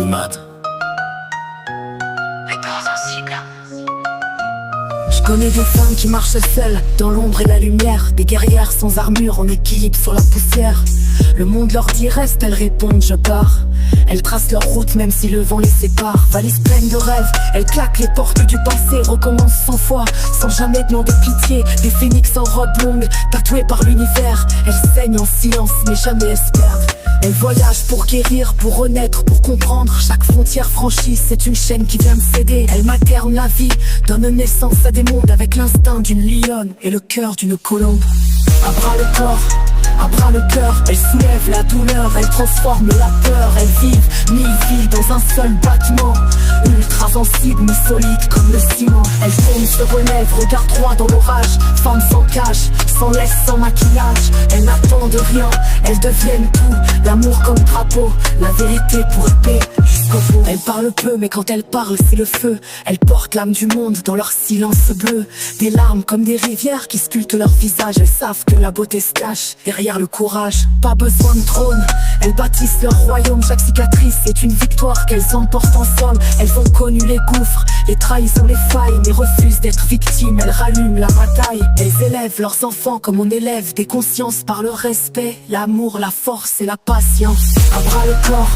Le mat. Je connais des femmes qui marchent seules, dans l'ombre et la lumière. Des guerrières sans armure, en équilibre sur la poussière. Le monde leur dit reste, elles répondent je pars. Elles tracent leur route même si le vent les sépare. Valise pleine de rêves, elles claquent les portes du passé. Recommencent 100 fois, sans jamais demander pitié. Des phénix en robe longue, tatouées par l'univers. Elles saignent en silence, mais jamais espèrent. Elles voyagent pour guérir, pour renaître, pour comprendre. Chaque frontière franchie, c'est une chaîne qui vient de céder. Elles maternent la vie, donnent naissance à des mondes. Avec l'instinct d'une lionne et le cœur d'une colombe. À bras le corps, à bras le cœur, elles soulèvent la douleur, elles transforment la peur. Elles vivent 1000 vies dans un seul battement. Ultra sensibles mais solides comme le ciment. Elles tombent, se relèvent, regard droit dans l'orage. Femmes sans cache, sans laisse, sans maquillage. Elles n'attendent rien, elles deviennent tout. L'amour comme drapeau, la vérité pour épée jusqu'au bout. Elles parlent peu mais quand elles parlent c'est le feu. Elles portent l'âme du monde dans leur silence bleu. Des larmes comme des rivières qui sculptent leur visage. Elles savent que la beauté se cache derrière le courage. Pas besoin de trône, elles bâtissent leur royaume. Chaque cicatrice est une victoire qu'elles emportent en somme. Elles ont connu les gouffres, les trahisons, les failles, mais refusent d'être victimes. Elles rallument la bataille. Elles élèvent leurs enfants comme on élève des consciences par le respect, l'amour, la force et la patience. À bras le corps,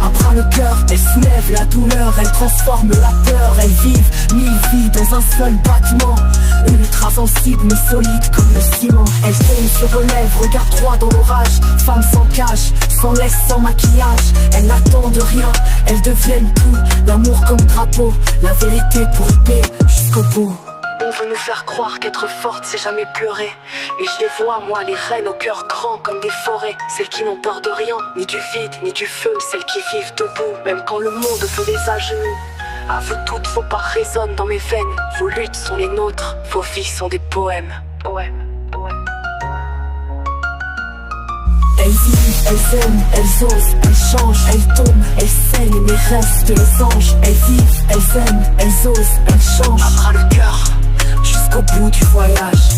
à bras le cœur, elles soulèvent la douleur, elles transforment la peur. Elles vivent 1000 vies dans un seul battement. Ultra sensibles mais solides comme le ciment. Elles tombent, se relèvent, regard droit dans l'orage. Femmes sans cache, sans laisse, sans maquillage. Elles n'attendent rien, elles deviennent tout. L'amour comme drapeau, la vérité pour épée jusqu'au bout. On veut nous faire croire qu'être forte c'est jamais pleurer. Et je les vois moi les reines au cœur grand comme des forêts. Celles qui n'ont peur de rien, ni du vide, ni du feu. Celles qui vivent debout, même quand le monde veut les à genoux. À vous toutes vos pas résonnent dans mes veines. Vos luttes sont les nôtres, vos vies sont des poèmes. Elles vivent, elles aiment, elles osent, elles changent, elles tombent, elles saignent mais restent les anges. Elles vivent, elles aiment, elles osent, elles changent. À bras le cœur, jusqu'au bout du voyage.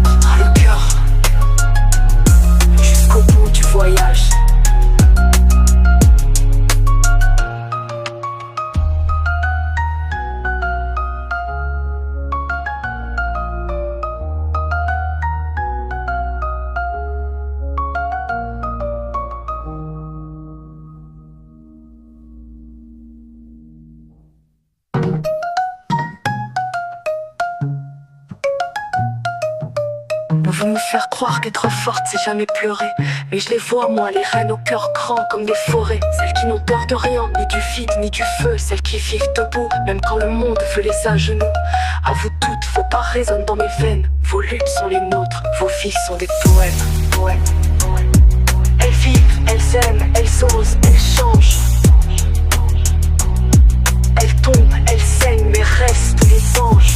À bras le cœur, jusqu'au bout du voyage. On veut nous faire croire qu'être forte c'est jamais pleurer. Mais je les vois moi les reines au cœur grand comme des forêts. Celles qui n'ont peur de rien, ni du vide, ni du feu. Celles qui vivent debout, même quand le monde veut les à genoux. À vous toutes, vos pas résonnent dans mes veines. Vos luttes sont les nôtres, vos vies sont des poèmes. Elles vivent, elles aiment, elles osent, elles changent. Elles tombent, elles saignent mais restent les anges.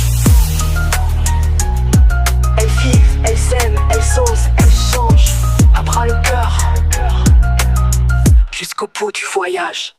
Elles vivent, elles aiment, elles osent, elles changent. À bras le cœur, jusqu'au bout du voyage.